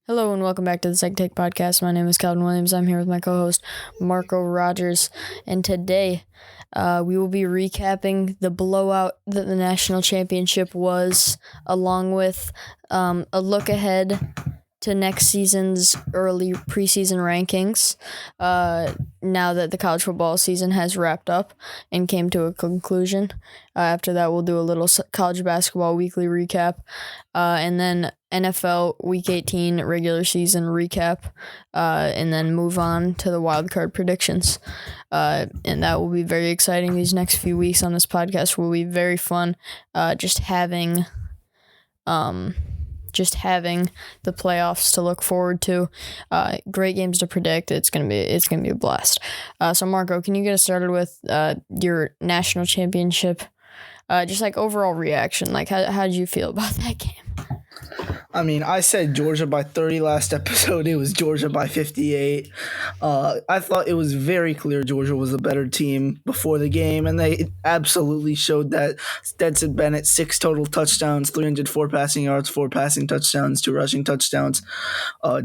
Hello and welcome back to the Psych Take Podcast. My name is Calvin Williams. I'm here with my co-host Marco Rogers, and today we will be recapping the blowout that the national championship was, along with a look ahead to next season's early preseason rankings, now that the college football season has wrapped up and came to a conclusion. After that, we'll do a little college basketball weekly recap, and then NFL Week 18 regular season recap, and then move on to the WILDCARD predictions. And that will be very exciting. These next few weeks on this podcast will be very fun. Just having the playoffs to look forward to, great games to predict. It's gonna be a blast. So Marco, can you get us started with your national championship? Just like overall reaction. Like how did you feel about that game? I mean, I said Georgia by 30 last episode. It was Georgia by 58. I thought it was very clear Georgia was a better team before the game, and they absolutely showed that. Stetson Bennett, 6 total touchdowns, 304 passing yards, 4 passing touchdowns, 2 rushing touchdowns.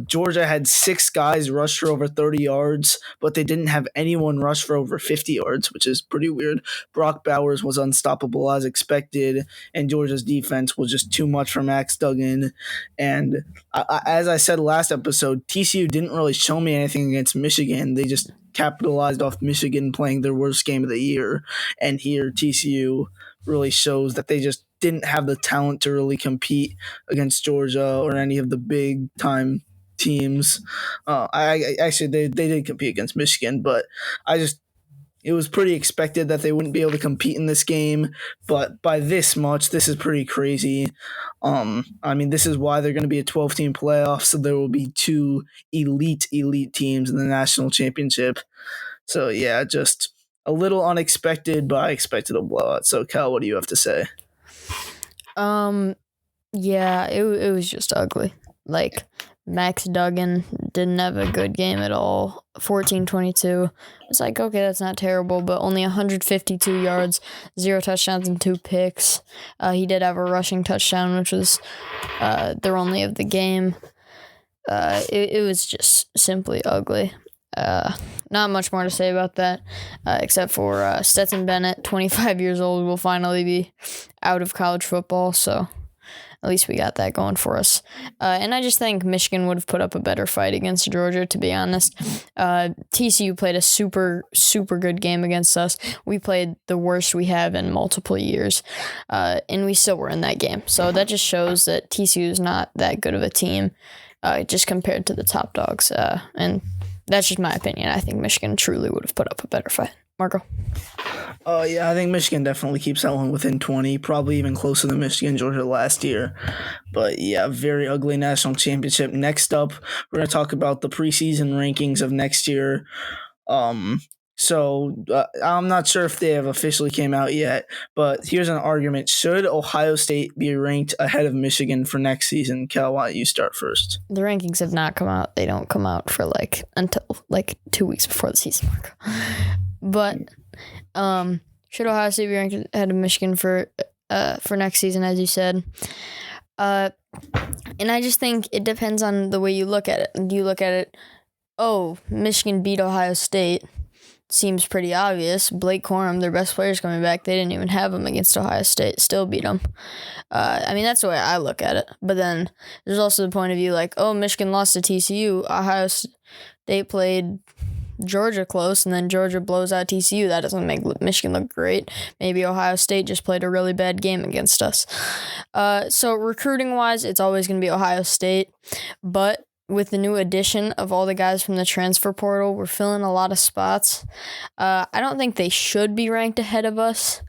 Georgia had 6 guys rush for over 30 yards, but they didn't have anyone rush for over 50 yards, which is pretty weird. Brock Bowers was unstoppable as expected, and Georgia's defense was just too much for Max Duggan. And as I said last episode, TCU didn't really show me anything against Michigan. They just capitalized off Michigan playing their worst game of the year. And here TCU really shows that they just didn't have the talent to really compete against Georgia or any of the big time teams. They did compete against Michigan, but it was pretty expected that they wouldn't be able to compete in this game, but by this much, this is pretty crazy. This is why they're going to be a 12-team playoff, so there will be 2 elite teams in the national championship. So, yeah, just a little unexpected, but I expected a blowout. So, Cal, what do you have to say? Yeah, it was just ugly. Like, Max Duggan didn't have a good game at all. 14-22. It's like, okay, that's not terrible, but only 152 yards, 0 touchdowns, and 2 picks. He did have a rushing touchdown, which was their only of the game. It was just simply ugly. Not much more to say about that, except for Stetson Bennett, 25 years old, will finally be out of college football, so at least we got that going for us. And I just think Michigan would have put up a better fight against Georgia, to be honest. TCU played a super, super good game against us. We played the worst we have in multiple years, and we still were in that game. So that just shows that TCU is not that good of a team, just compared to the top dogs. And that's just my opinion. I think Michigan truly would have put up a better fight. Marco? Yeah, I think Michigan definitely keeps that one within 20, probably even closer than Michigan-Georgia last year. But yeah, very ugly national championship. Next up, we're going to talk about the preseason rankings of next year. So I'm not sure if they have officially came out yet, but here's an argument. Should Ohio State be ranked ahead of Michigan for next season? Cal, why don't you start first? The rankings have not come out. They don't come out for until 2 weeks before the season, Marco. But should Ohio State be ranked ahead of Michigan for next season, as you said? And I just think it depends on the way you look at it. Do you look at it, Michigan beat Ohio State? Seems pretty obvious. Blake Corum, their best player's coming back. They didn't even have him against Ohio State. Still beat them. That's the way I look at it. But then there's also the point of view like, Michigan lost to TCU. Ohio State played Georgia close, and then Georgia blows out TCU. That doesn't make Michigan look great. Maybe Ohio State just played a really bad game against us. So recruiting-wise, it's always going to be Ohio State. But with the new addition of all the guys from the transfer portal, we're filling a lot of spots. I don't think they should be ranked ahead of us.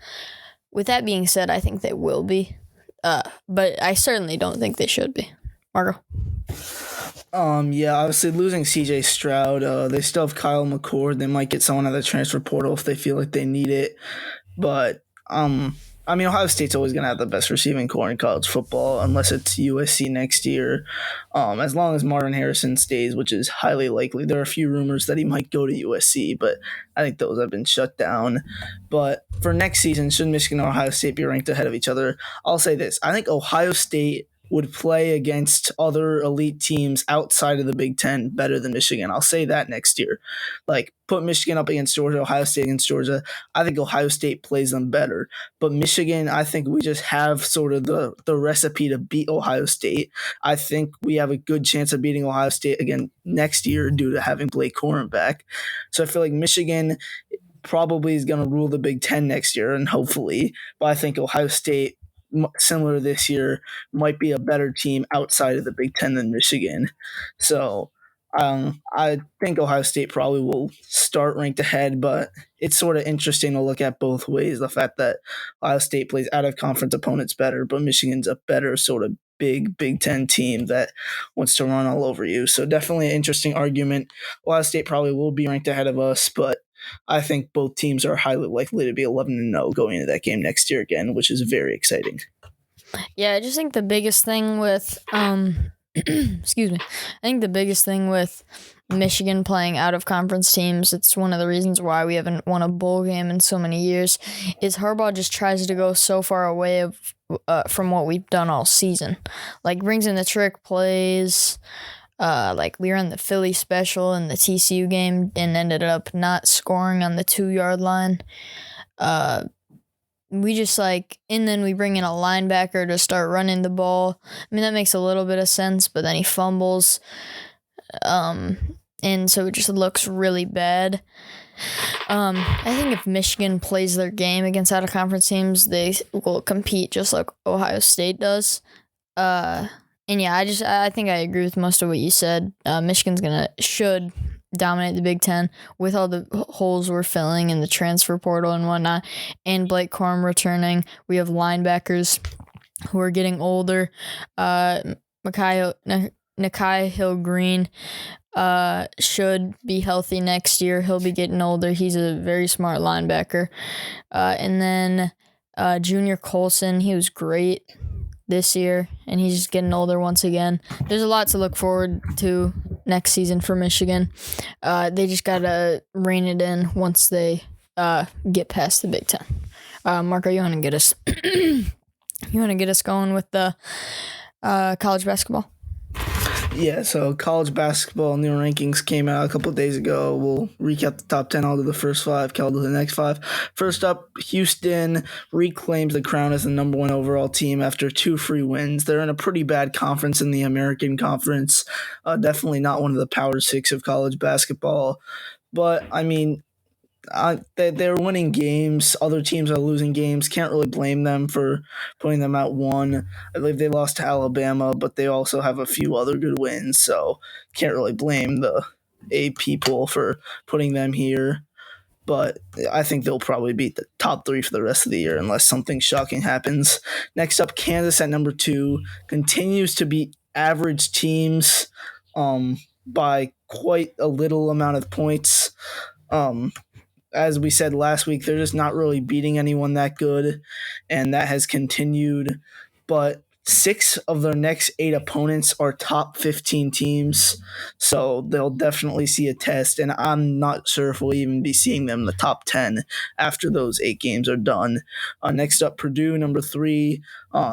With that being said, I think they will be. But I certainly don't think they should be. Marco? Obviously losing C.J. Stroud, they still have Kyle McCord. They might get someone out of the transfer portal if they feel like they need it. But, Ohio State's always going to have the best receiving core in college football unless it's USC next year. As long as Marvin Harrison stays, which is highly likely. There are a few rumors that he might go to USC, but I think those have been shut down. But for next season, should Michigan and Ohio State be ranked ahead of each other? I'll say this. I think Ohio State would play against other elite teams outside of the Big Ten better than Michigan. I'll say that next year. Like, put Michigan up against Georgia, Ohio State against Georgia. I think Ohio State plays them better. But Michigan, I think we just have sort of the recipe to beat Ohio State. I think we have a good chance of beating Ohio State again next year due to having Blake Corum back. So I feel like Michigan probably is going to rule the Big Ten next year, and hopefully. But I think Ohio State, similar to this year, might be a better team outside of the Big Ten than Michigan. So I think Ohio State probably will start ranked ahead, but it's sort of interesting to look at both ways. The fact that Ohio State plays out of conference opponents better, but Michigan's a better sort of Big Ten team that wants to run all over you. So definitely an interesting argument. Ohio State probably will be ranked ahead of us, but I think both teams are highly likely to be 11-0 going into that game next year again, which is very exciting. Yeah, I just think the biggest thing with excuse me. I think the biggest thing with Michigan playing out of conference teams, it's one of the reasons why we haven't won a bowl game in so many years, is Harbaugh just tries to go so far away from what we've done all season. Like, brings in the trick plays. Like, we were in the Philly special in the TCU game and ended up not scoring on the 2-yard line. We just and then we bring in a linebacker to start running the ball. I mean, that makes a little bit of sense, but then he fumbles. And so it just looks really bad. I think if Michigan plays their game against out-of-conference teams, they will compete just like Ohio State does. And yeah, I think I agree with most of what you said. Michigan's should dominate the Big Ten with all the holes we're filling in the transfer portal and whatnot, and Blake Corum returning. We have linebackers who are getting older. Nakai Hill-Green should be healthy next year. He'll be getting older. He's a very smart linebacker. And then Junior Colson, he was great this year, and he's just getting older once again. There's a lot to look forward to next season for Michigan. They just gotta rein it in once they get past the Big Ten. Marco, you want to get us going with the college basketball? Yeah, so college basketball new rankings came out a couple of days ago. We'll recap the top 10. I'll do the first 5, Cal do the next 5. First up, Houston reclaims the crown as the number 1 overall team after 2 free wins. They're in a pretty bad conference in the American Conference. Definitely not one of the Power 6 of college basketball. But, I mean, they're winning games. Other teams are losing games. Can't really blame them for putting them at 1. I believe they lost to Alabama, but they also have a few other good wins, so can't really blame the A people for putting them here. But I think they'll probably beat the top 3 for the rest of the year unless something shocking happens. Next up, Kansas at number 2 continues to beat average teams by quite a little amount of points. As we said last week, they're just not really beating anyone that good, and that has continued. But 6 of their next 8 opponents are top 15 teams, so they'll definitely see a test, and I'm not sure if we'll even be seeing them in the top 10 after those 8 games are done. Next up, Purdue, number 3.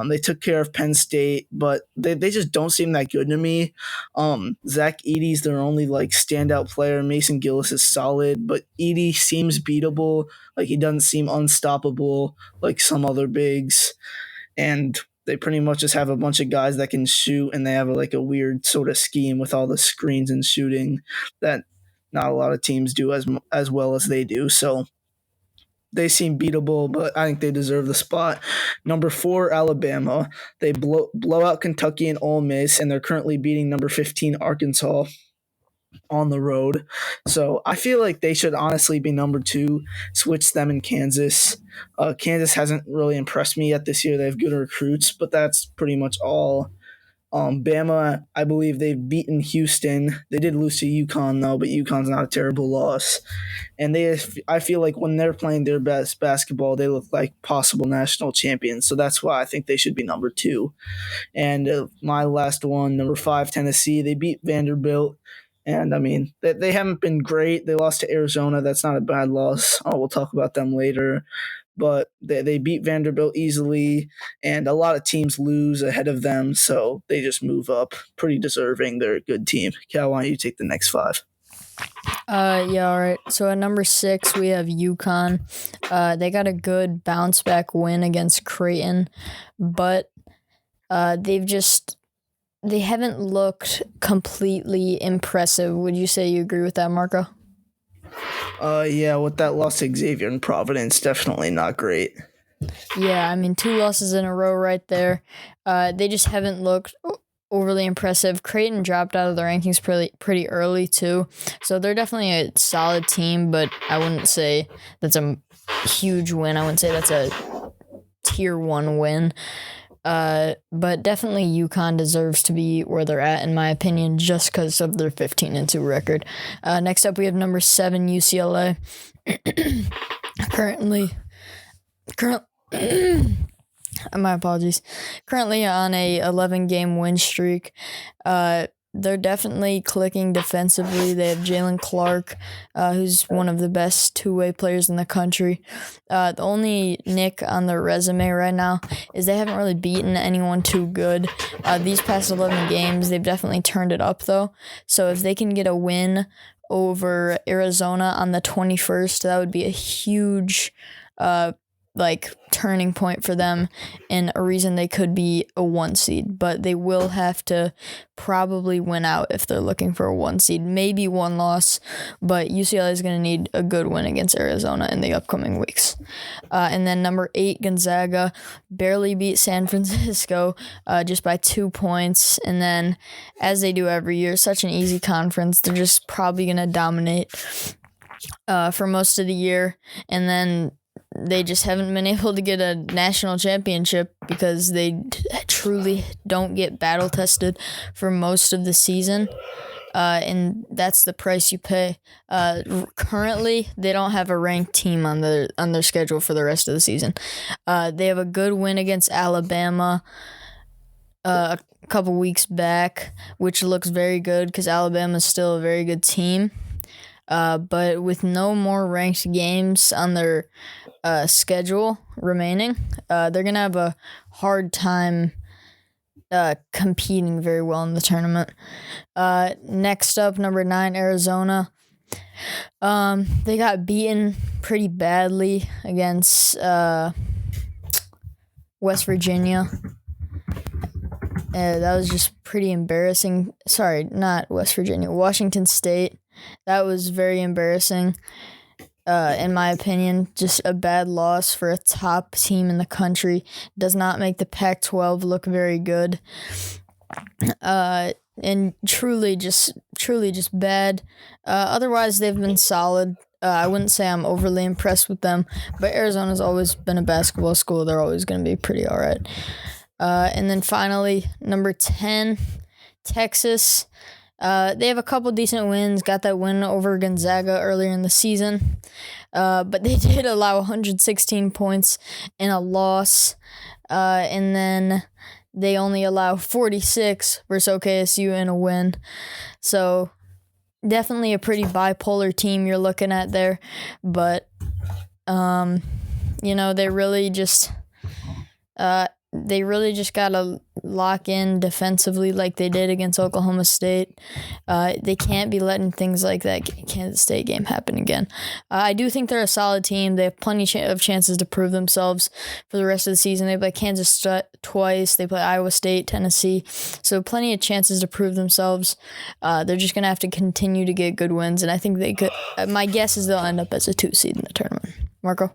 They took care of Penn State, but they just don't seem that good to me. Zach Edey's their only standout player. Mason Gillis is solid, but Edey seems beatable. He doesn't seem unstoppable like some other bigs. And they pretty much just have a bunch of guys that can shoot, and they have a weird sort of scheme with all the screens and shooting that not a lot of teams do as well as they do. So they seem beatable, but I think they deserve the spot. Number 4, Alabama. They blow out Kentucky and Ole Miss, and they're currently beating number 15 Arkansas on the road. So I feel like they should honestly be number 2, switch them in Kansas. Kansas hasn't really impressed me yet this year. They have good recruits, but that's pretty much all. Bama, I believe they've beaten Houston. They did lose to UConn, though, but UConn's not a terrible loss. And I feel like when they're playing their best basketball, they look like possible national champions. So that's why I think they should be number 2. And my last one, number 5, Tennessee. They beat Vanderbilt. And, I mean, they haven't been great. They lost to Arizona. That's not a bad loss. We'll talk about them later. but they beat Vanderbilt easily, and a lot of teams lose ahead of them, so they just move up. Pretty deserving. They're a good team. Cal, why don't you take the next five? Yeah, all right. So at number 6, we have UConn. They got a good bounce back win against Creighton, but they haven't looked completely impressive. Would you say you agree with that, Marco? Yeah, with that loss to Xavier and Providence, definitely not great. Yeah, I mean, 2 losses in a row right there. They just haven't looked overly impressive. Creighton dropped out of the rankings pretty early too, so they're definitely a solid team, but I wouldn't say that's a huge win. I wouldn't say that's a tier 1 win. But definitely UConn deserves to be where they're at, in my opinion, just because of their 15-2 record. Next up, we have number 7 UCLA. currently, my apologies. Currently on a 11-game win streak. They're definitely clicking defensively. They have Jalen Clark, who's one of the best two-way players in the country. The only nick on their resume right now is they haven't really beaten anyone too good. These past 11 games, they've definitely turned it up, though. So if they can get a win over Arizona on the 21st, that would be a huge turning point for them and a reason they could be a 1 seed, but they will have to probably win out if they're looking for a 1 seed, maybe 1 loss, but UCLA is going to need a good win against Arizona in the upcoming weeks. And then number 8, Gonzaga barely beat San Francisco just by 2 points, and then as they do every year, such an easy conference, they're just probably going to dominate for most of the year, and then they just haven't been able to get a national championship because they truly don't get battle tested for most of the season. And that's the price you pay. Currently, they don't have a ranked team on their schedule for the rest of the season. They have a good win against Alabama a couple weeks back, which looks very good because Alabama is still a very good team. But with no more ranked games on their schedule remaining, they're going to have a hard time competing very well in the tournament. Next up, number 9, Arizona. They got beaten pretty badly against West Virginia. That was just pretty embarrassing. Sorry, not West Virginia. Washington State. That was very embarrassing, in my opinion. Just a bad loss for a top team in the country. Does not make the Pac-12 look very good. And truly just bad. Otherwise, they've been solid. I wouldn't say I'm overly impressed with them, but Arizona's always been a basketball school. They're always going to be pretty all right. And then finally, number 10, Texas. They have a couple decent wins. Got that win over Gonzaga earlier in the season. But they did allow 116 points in a loss. And then they only allow 46 versus OKSU in a win. So definitely a pretty bipolar team you're looking at there. But, they really just... They really just got to lock in defensively like they did against Oklahoma State. They can't be letting things like that Kansas State game happen again. I do think they're a solid team. They have plenty of chances to prove themselves for the rest of the season. They play Kansas twice. They play Iowa State, Tennessee. So plenty of chances to prove themselves. They're just going to have to continue to get good wins. And I think they could. My guess is they'll end up as a 2 seed in the tournament. Marco?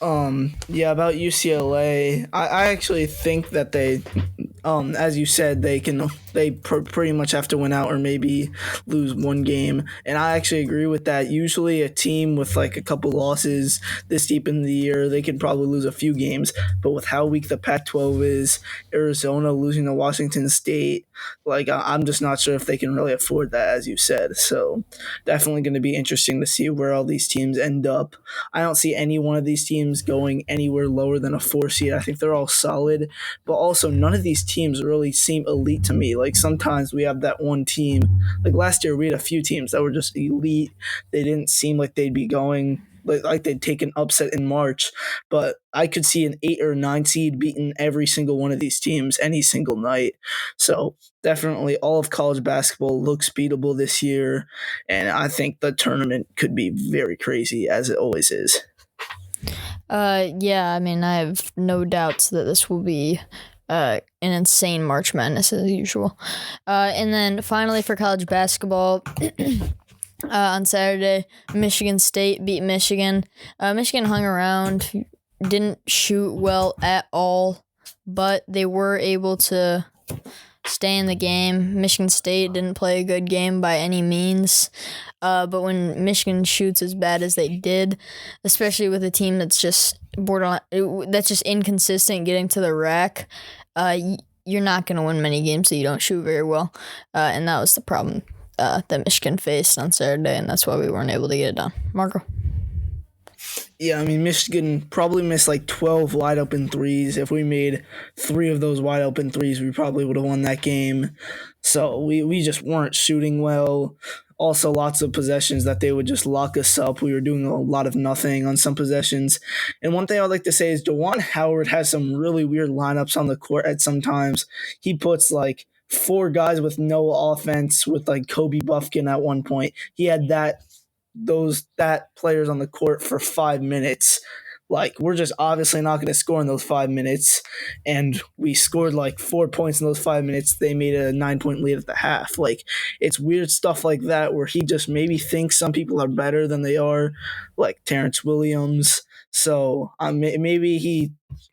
Yeah, about UCLA, I actually think that they, as you said, they pretty much have to win out or maybe lose 1 game. And I actually agree with that. Usually a team with like a couple losses this deep in the year, they can probably lose a few games. But with how weak the Pac-12 is, Arizona losing to Washington State, I'm just not sure if they can really afford that, as you said. So definitely going to be interesting to see where all these teams end up. I don't see any one of these teams going anywhere lower than a 4 seed. I think they're all solid, but also none of these teams really seem elite to me. Like sometimes we have that one team, like last year we had a few teams that were just elite. They didn't seem like they'd be going like they'd take an upset in March, but I could see an 8 or 9 seed beating every single one of these teams any single night. So definitely all of college basketball looks beatable this year, and I think the tournament could be very crazy, as it always is. Yeah, I mean, I have no doubts that this will be an insane March Madness as usual. And then finally for college basketball, on Saturday, Michigan State beat Michigan. Michigan hung around, didn't shoot well at all, but they were able to stay in the game. Michigan State didn't play a good game by any means. But when Michigan shoots as bad as they did, especially with a team that's just borderline, that's just inconsistent getting to the rack, you're not going to win many games that you don't shoot very well. And that was the problem that Michigan faced on Saturday, and that's why we weren't able to get it done. Marco? Yeah, I mean, Michigan probably missed like 12 wide open threes. If we made 3 of those wide open threes, we probably would have won that game. So we just weren't shooting well. Also, lots of possessions that they would just lock us up. We were doing a lot of nothing on some possessions. And one thing I would like to say is Juwan Howard has some really weird lineups on the court at some times. He puts like 4 guys with no offense with like Kobe Buffkin at one point. He had that players on the court for 5 minutes. Like, we're just obviously not going to score in those 5 minutes. And we scored like 4 points in those 5 minutes. They made a 9-point lead at the half. Like, it's weird stuff like that where he just maybe thinks some people are better than they are, like Terrence Williams. So maybe he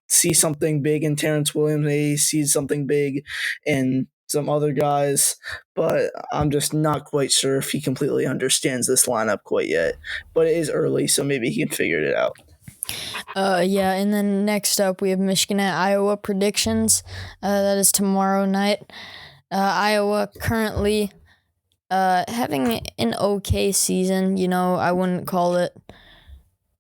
sees something big in Terrence Williams. Maybe he sees something big in some other guys, but I'm just not quite sure if he completely understands this lineup quite yet. But it is early, so maybe he can figure it out. Yeah, and then next up we have Michigan at Iowa predictions. That is tomorrow night. Iowa currently having an okay season. You know, I wouldn't call it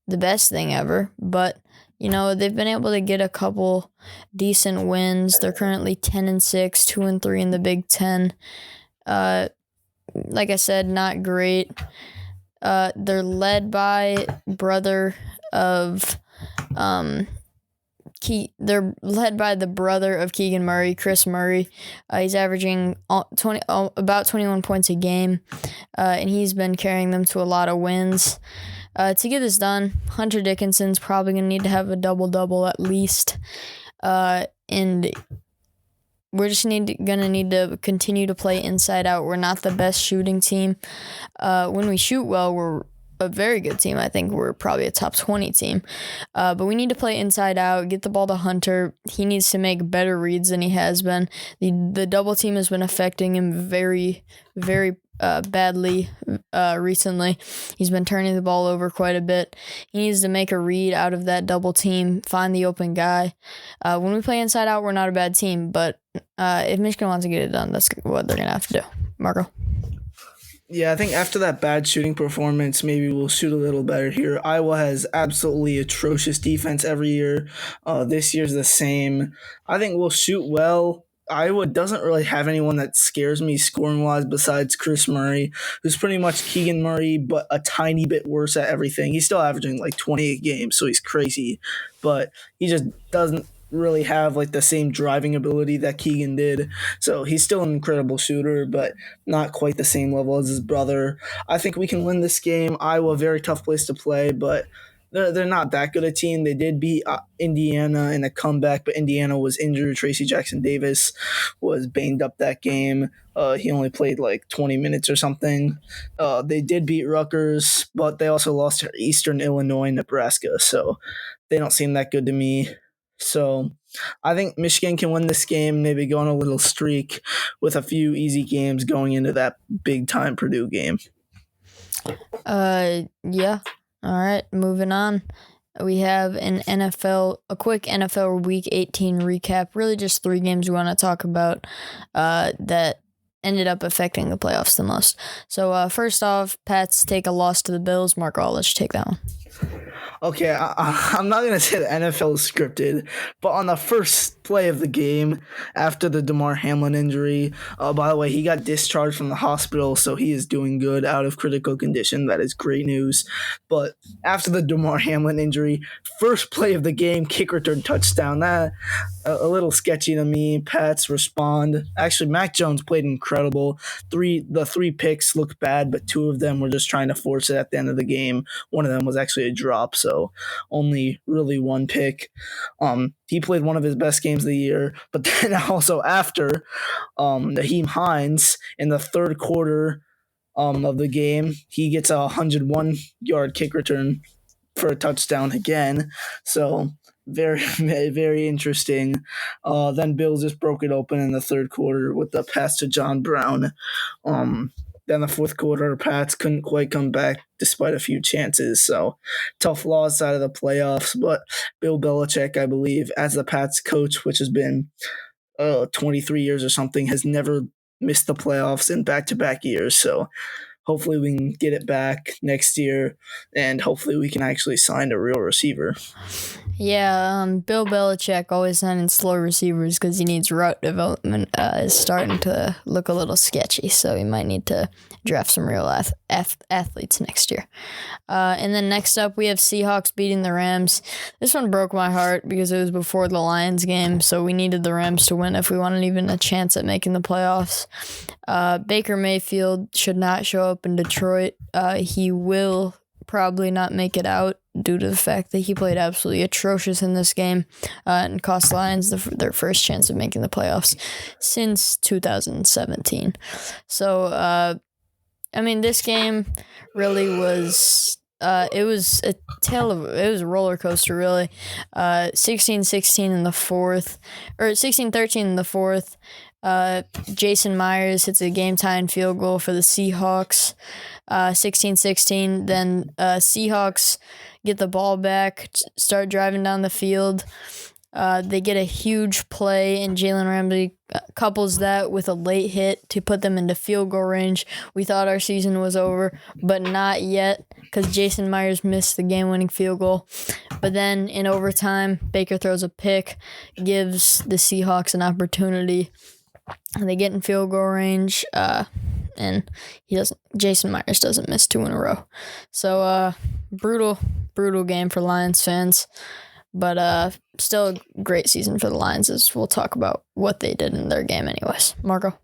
the best thing ever, but you know, they've been able to get a couple decent wins. They're currently 10-6, 2-3 in the Big Ten. Like I said, not great. They're led by brother of they're led by the brother of Keegan Murray, Chris Murray. He's averaging about 21 points a game, and he's been carrying them to a lot of wins. To get this done, Hunter Dickinson's probably going to need to have a double-double at least. And we're just going to need to continue to play inside out. We're not the best shooting team. When we shoot well, we're a very good team. I think we're probably a top 20 team. But we need to play inside out, get the ball to Hunter. He needs to make better reads than he has been. The double team has been affecting him very, very badly recently. He's been turning the ball over quite a bit. He needs to make a read out of that double team, find the open guy. When we play inside out, we're not a bad team, but if Michigan wants to get it done, that's what they're going to have to do. Marco? Yeah, I think after that bad shooting performance, maybe we'll shoot a little better here. Iowa has absolutely atrocious defense every year. This year's the same. I think we'll shoot well. Iowa doesn't really have anyone that scares me scoring-wise besides Chris Murray, who's pretty much Keegan Murray, but a tiny bit worse at everything. He's still averaging like 28 games, so he's crazy. But he just doesn't really have like the same driving ability that Keegan did. So he's still an incredible shooter, but not quite the same level as his brother. I think we can win this game. Iowa, very tough place to play, but they're not that good a team. They did beat Indiana in a comeback, but Indiana was injured. Tracy Jackson-Davis was banged up that game. He only played like 20 minutes or something. They did beat Rutgers, but they also lost to Eastern Illinois and Nebraska, so they don't seem that good to me. So I think Michigan can win this game, maybe go on a little streak with a few easy games going into that big-time Purdue game. Yeah. All right, moving on. We have a quick NFL Week 18 recap. Really just 3 games we want to talk about that ended up affecting the playoffs the most. So first off, Pats take a loss to the Bills. Mark, I'll let you take that one. Okay, I'm not gonna say the NFL is scripted, but on the first play of the game after the Damar Hamlin injury, by the way, he got discharged from the hospital, so he is doing good, out of critical condition. That is great news. But after the Damar Hamlin injury, first play of the game, kick return touchdown. That a little sketchy to me. Pats respond. Actually, Mac Jones played incredible. The three picks looked bad, but two of them were just trying to force it at the end of the game. One of them was actually a drop, so only really one pick. He played one of his best games of the year, but then also after Naheem Hines in the third quarter of the game, he gets a 101-yard kick return for a touchdown again. So very, very interesting. Then Bills just broke it open in the third quarter with the pass to John Brown. Then the fourth quarter, Pats couldn't quite come back despite a few chances. So tough loss out of the playoffs. But Bill Belichick, I believe, as the Pats coach, which has been 23 years or something, has never missed the playoffs in back-to-back years. So hopefully we can get it back next year, and hopefully we can actually sign a real receiver. Yeah, Bill Belichick always signing slow receivers because he needs route development is starting to look a little sketchy, so he might need to draft some real athletes next year. And then next up, we have Seahawks beating the Rams. This one broke my heart because it was before the Lions game, so we needed the Rams to win if we wanted even a chance at making the playoffs. Baker Mayfield should not show up in Detroit. He will probably not make it out due to the fact that he played absolutely atrocious in this game and cost Lions their first chance of making the playoffs since 2017. So, this game really was it was a roller coaster, really. 16-16 in the fourth, or 16-13 in the fourth. Jason Myers hits a game-tying field goal for the Seahawks. 16-16. Then Seahawks get the ball back, start driving down the field. They get a huge play, and Jalen Ramsey couples that with a late hit to put them into field goal range. We thought our season was over, but not yet, because Jason Myers missed the game-winning field goal. But then in overtime, Baker throws a pick, gives the Seahawks an opportunity. They get in field goal range, and Jason Myers doesn't miss two in a row. So, brutal game for Lions fans. But still a great season for the Lions, as we'll talk about what they did in their game anyways. Marco?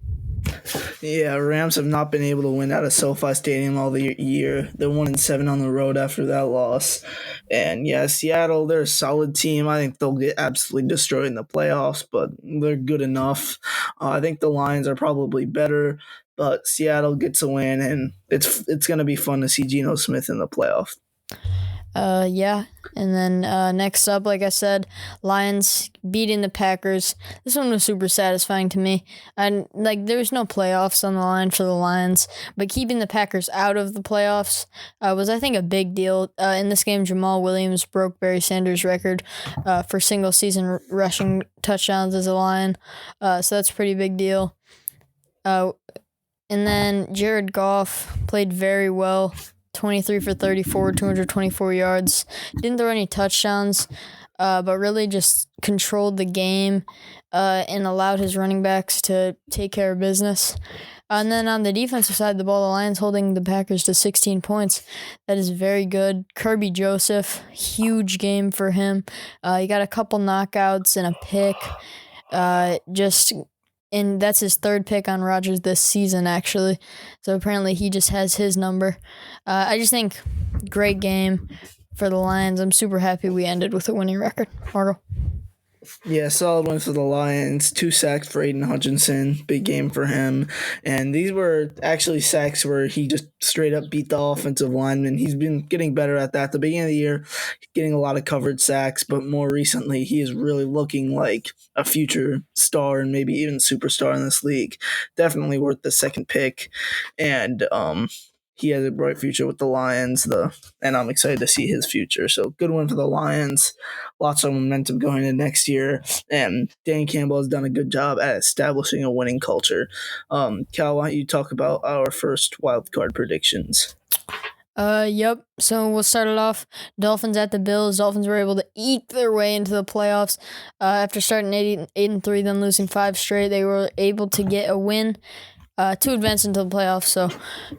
Yeah, Rams have not been able to win out of SoFi Stadium all the year. They're 1-7 on the road after that loss. And yeah, Seattle, they're a solid team. I think they'll get absolutely destroyed in the playoffs, but they're good enough. I think the Lions are probably better, but Seattle gets a win, and it's going to be fun to see Geno Smith in the playoff. Yeah. And then next up, like I said, Lions beating the Packers. This one was super satisfying to me. And there's no playoffs on the line for the Lions, but keeping the Packers out of the playoffs was, I think, a big deal. In this game, Jamal Williams broke Barry Sanders' record for single season rushing touchdowns as a Lion. So that's a pretty big deal. And then Jared Goff played very well. 23 for 34, 224 yards. Didn't throw any touchdowns, but really just controlled the game and allowed his running backs to take care of business. And then on the defensive side of the ball, the Lions holding the Packers to 16 points. That is very good. Kirby Joseph, huge game for him. He got a couple knockouts and a pick. And that's his third pick on Rodgers this season, actually. So apparently he just has his number. I just think great game for the Lions. I'm super happy we ended with a winning record. Margo? Yeah, solid win for the Lions. 2 sacks for Aiden Hutchinson. Big game for him. And these were actually sacks where he just straight up beat the offensive lineman. He's been getting better at that. At the beginning of the year, getting a lot of covered sacks, but more recently, he is really looking like a future star and maybe even superstar in this league. Definitely worth the second pick. And he has a bright future with the Lions, and I'm excited to see his future. So good one for the Lions. Lots of momentum going into next year, and Dan Campbell has done a good job at establishing a winning culture. Cal, why don't you talk about our first wildcard predictions? Yep. So we'll start it off. Dolphins at the Bills. Dolphins were able to eke their way into the playoffs. After starting 8-3, then losing 5 straight, they were able to get a win to advance into the playoffs. So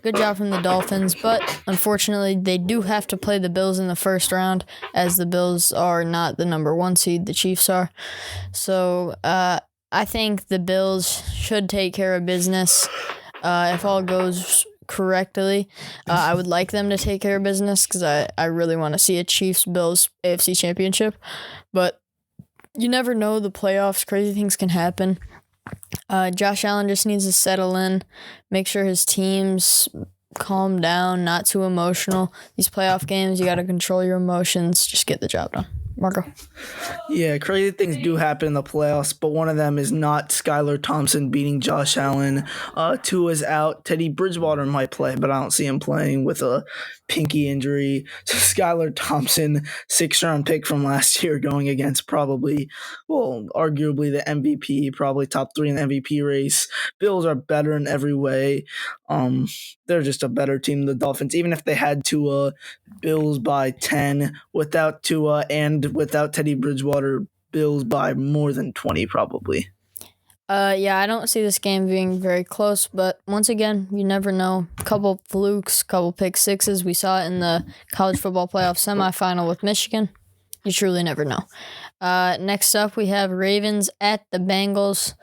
good job from the Dolphins. But unfortunately, they do have to play the Bills in the first round, as the Bills are not the number 1 seed. The Chiefs are. So I think the Bills should take care of business if all goes correctly. I would like them to take care of business because I really want to see a Chiefs-Bills AFC championship. But you never know, the playoffs, crazy things can happen. Josh Allen just needs to settle in, make sure his team's calm down, not too emotional. These playoff games, you got to control your emotions. Just get the job done. Marco. Yeah, crazy things do happen in the playoffs, but one of them is not Skylar Thompson beating Josh Allen. Tua's out. Teddy Bridgewater might play, but I don't see him playing with a pinky injury. So Skylar Thompson, 6th-round pick from last year, going against arguably the MVP, probably top 3 in the MVP race. Bills are better in every way. They're just a better team than the Dolphins. Even if they had Tua, Bills by 10. Without Tua and without Teddy Bridgewater, Bills by more than 20 probably. Yeah, I don't see this game being very close, but once again, you never know. Couple flukes, couple pick sixes. We saw it in the college football playoff semifinal with Michigan. You truly never know. Next up, we have Ravens at the Bengals.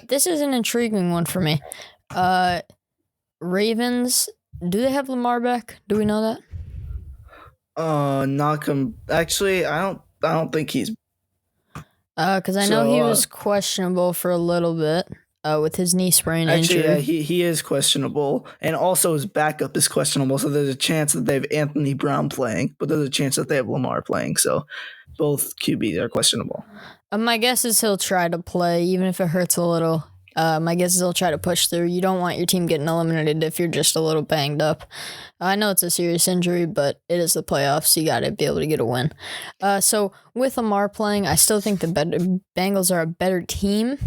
This is an intriguing one for me. Ravens, do they have Lamar back? Do we know that? Actually, I don't think he's. Because I know he was questionable for a little bit with his knee sprain injury. Yeah, he is questionable, and also his backup is questionable. So there's a chance that they have Anthony Brown playing, but there's a chance that they have Lamar playing. So both QBs are questionable. My guess is he'll try to play, even if it hurts a little. My guess is he'll try to push through. You don't want your team getting eliminated if you're just a little banged up. I know it's a serious injury, but it is the playoffs. You got to be able to get a win. So with Lamar playing, I still think the Bengals are a better team.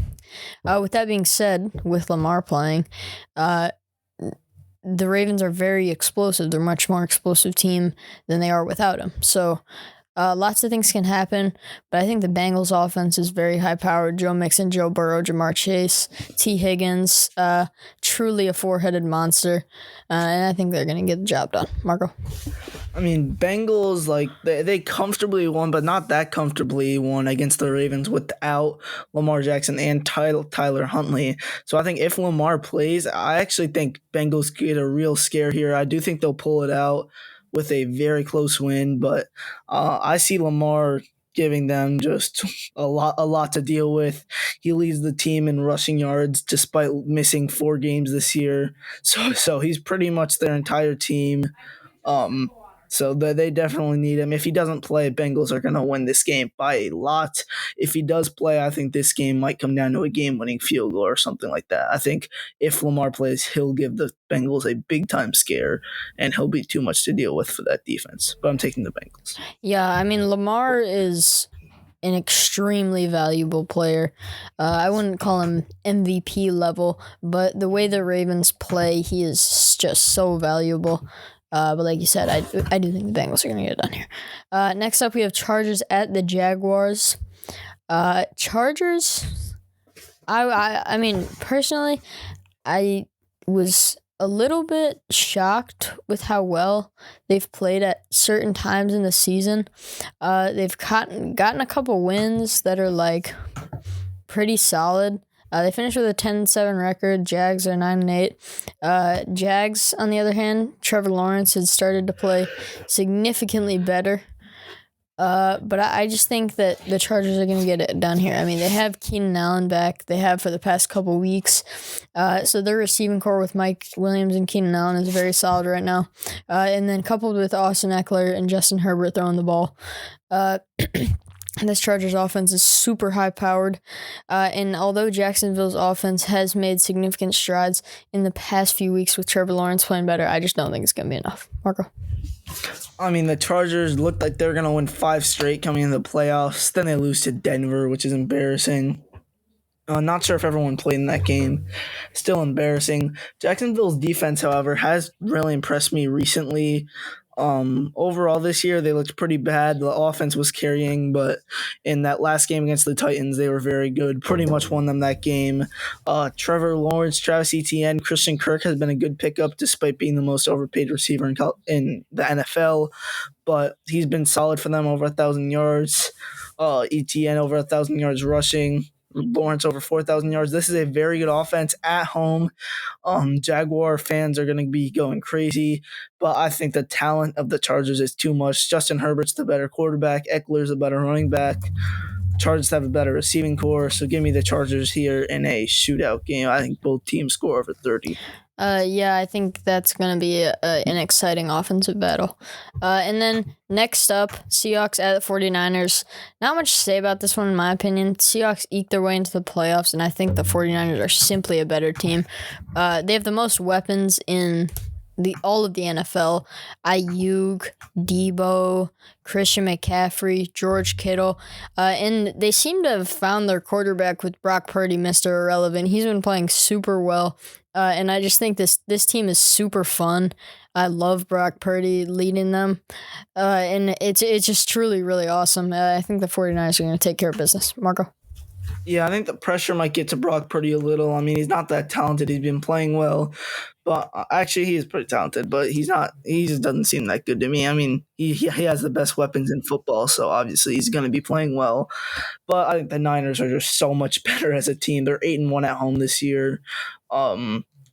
With that being said, with Lamar playing, the Ravens are very explosive. They're a much more explosive team than they are without him. So lots of things can happen, but I think the Bengals offense is very high-powered. Joe Mixon, Joe Burrow, Jamar Chase, T. Higgins, truly a 4-headed monster, and I think they're going to get the job done. Marco? I mean, Bengals, they comfortably won, but not that comfortably won against the Ravens without Lamar Jackson and Tyler Huntley. So I think if Lamar plays, I actually think Bengals get a real scare here. I do think they'll pull it out with a very close win, but I see Lamar giving them just a lot to deal with. He leads the team in rushing yards despite missing 4 games this year. So he's pretty much their entire team. So they definitely need him. If he doesn't play, Bengals are going to win this game by a lot. If he does play, I think this game might come down to a game-winning field goal or something like that. I think if Lamar plays, he'll give the Bengals a big-time scare, and he'll be too much to deal with for that defense. But I'm taking the Bengals. Yeah, I mean, Lamar is an extremely valuable player. I wouldn't call him MVP level, but the way the Ravens play, he is just so valuable. But like you said, I do think the Bengals are going to get it done here. Next up, we have Chargers at the Jaguars. Chargers, I mean, personally, I was a little bit shocked with how well they've played at certain times in the season. They've gotten a couple wins that are pretty solid. They finished with a 10-7 record. Jags are 9-8. Jags, on the other hand, Trevor Lawrence has started to play significantly better. But I just think that the Chargers are going to get it done here. I mean, they have Keenan Allen back. They have for the past couple weeks. So their receiving core with Mike Williams and Keenan Allen is very solid right now. And then coupled with Austin Eckler and Justin Herbert throwing the ball. This Chargers offense is super high-powered, and although Jacksonville's offense has made significant strides in the past few weeks with Trevor Lawrence playing better, I just don't think it's going to be enough. Marco? I mean, the Chargers looked like they're going to win 5 straight coming into the playoffs. Then they lose to Denver, which is embarrassing. Not sure if everyone played in that game. Still embarrassing. Jacksonville's defense, however, has really impressed me recently. Overall this year they looked pretty bad. The offense was carrying, but in that last game against the Titans, they were very good. Pretty much won them that game. Trevor Lawrence, Travis Etienne, Christian Kirk has been a good pickup despite being the most overpaid receiver in the NFL. But he's been solid for them, over 1,000 yards. Etienne over 1,000 yards rushing. Lawrence over 4,000 yards. This is a very good offense at home. Jaguar fans are going to be going crazy, but I think the talent of the Chargers is too much. Justin Herbert's the better quarterback. Eckler's a better running back. Chargers have a better receiving core, so give me the Chargers here in a shootout game. I think both teams score over 30. Yeah, I think that's going to be an exciting offensive battle. And then next up, Seahawks at the 49ers. Not much to say about this one, in my opinion. Seahawks eked their way into the playoffs, and I think the 49ers are simply a better team. They have the most weapons in all of the NFL. Ayuk, Debo, Christian McCaffrey, George Kittle, and they seem to have found their quarterback with Brock Purdy, Mr. Irrelevant. He's been playing super well, and I just think this team is super fun. I love Brock Purdy leading them, and it's just truly really awesome. I think the 49ers are going to take care of business. Marco? Yeah, I think the pressure might get to Brock Purdy a little. I mean, he's not that talented. He's been playing well, but actually, he is pretty talented. But he's not. He just doesn't seem that good to me. I mean, he has the best weapons in football, so obviously he's going to be playing well. But I think the Niners are just so much better as a team. They're 8-1 at home this year.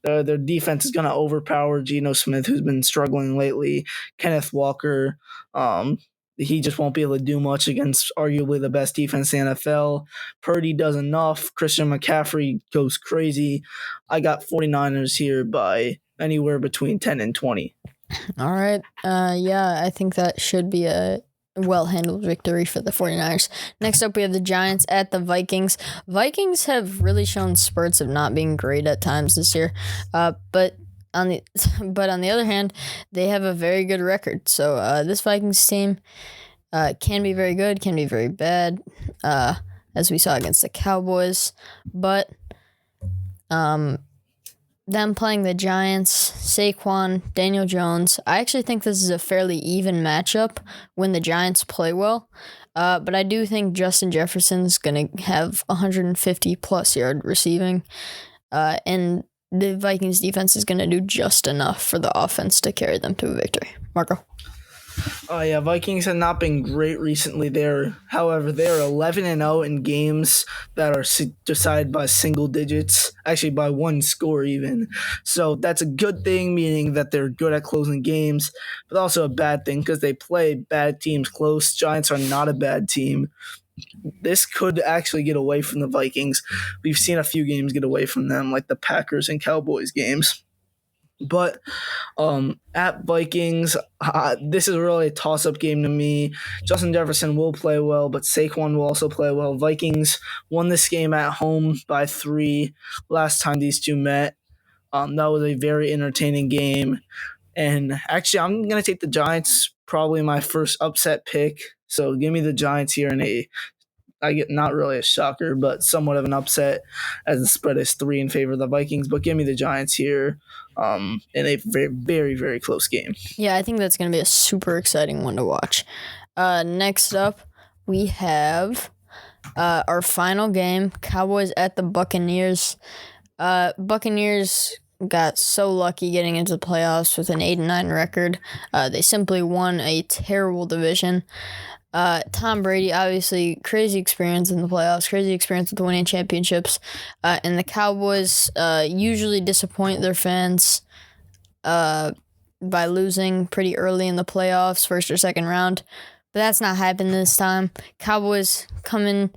Their defense is going to overpower Geno Smith, who's been struggling lately. Kenneth Walker. He just won't be able to do much against arguably the best defense in the NFL. Purdy does enough. Christian McCaffrey goes crazy. I got 49ers here by anywhere between 10 and 20. All right. Yeah, I think that should be a well-handled victory for the 49ers. Next up, we have the Giants at the Vikings. Vikings have really shown spurts of not being great at times this year, but on the other hand, they have a very good record. So this Vikings team can be very good, can be very bad, as we saw against the Cowboys. But them playing the Giants, Saquon, Daniel Jones, I actually think this is a fairly even matchup when the Giants play well. But I do think Justin Jefferson's going to have 150-plus yard receiving, and the Vikings defense is going to do just enough for the offense to carry them to a victory. Marco? Yeah, Vikings have not been great recently. However, they're 11-0 in games that are decided by single digits, actually by one score even. So that's a good thing, meaning that they're good at closing games, but also a bad thing because they play bad teams close. Giants are not a bad team. This could actually get away from the Vikings. We've seen a few games get away from them, like the Packers and Cowboys games. But at Vikings, this is really a toss-up game to me. Justin Jefferson will play well, but Saquon will also play well. Vikings won this game at home by 3 last time these two met. That was a very entertaining game. And actually, I'm going to take the Giants, probably my first upset pick. So give me the Giants here I get not really a shocker, but somewhat of an upset as the spread is 3 in favor of the Vikings. But give me the Giants here in a very, very, very close game. Yeah, I think that's going to be a super exciting one to watch. Next up, we have our final game, Cowboys at the Buccaneers. Buccaneers got so lucky getting into the playoffs with an 8-9 record. They simply won a terrible division. Tom Brady, obviously, crazy experience in the playoffs, crazy experience with winning championships. And the Cowboys usually disappoint their fans by losing pretty early in the playoffs, first or second round. But that's not happening this time. Cowboys come in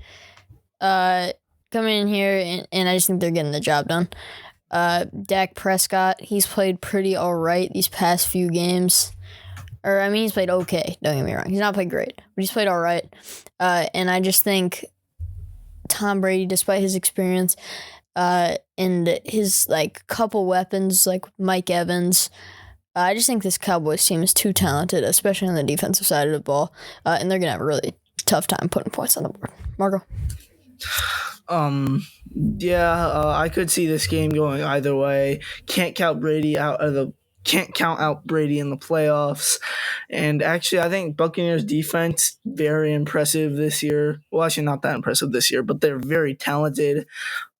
here, and I just think they're getting the job done. Dak Prescott, he's played pretty all right these past few games. He's played okay, don't get me wrong. He's not played great, but he's played all right. And I just think Tom Brady, despite his experience and his couple weapons like Mike Evans, I just think this Cowboys team is too talented, especially on the defensive side of the ball. And they're going to have a really tough time putting points on the board. Marco? I could see this game going either way. Can't count out Brady in the playoffs. And actually, I think Buccaneers defense very impressive this year. Well, actually, not that impressive this year, but they're very talented.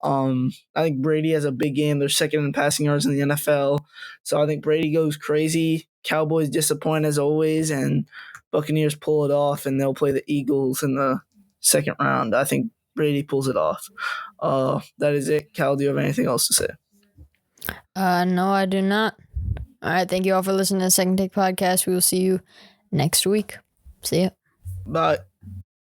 I think Brady has a big game. They're second in passing yards in the NFL. So I think Brady goes crazy. Cowboys disappoint as always, and Buccaneers pull it off, and they'll play the Eagles in the second round. I think Brady pulls it off. That is it. Cal, do you have anything else to say? No, I do not. All right, thank you all for listening to the Second Take Podcast. We will see you next week. See ya. Bye.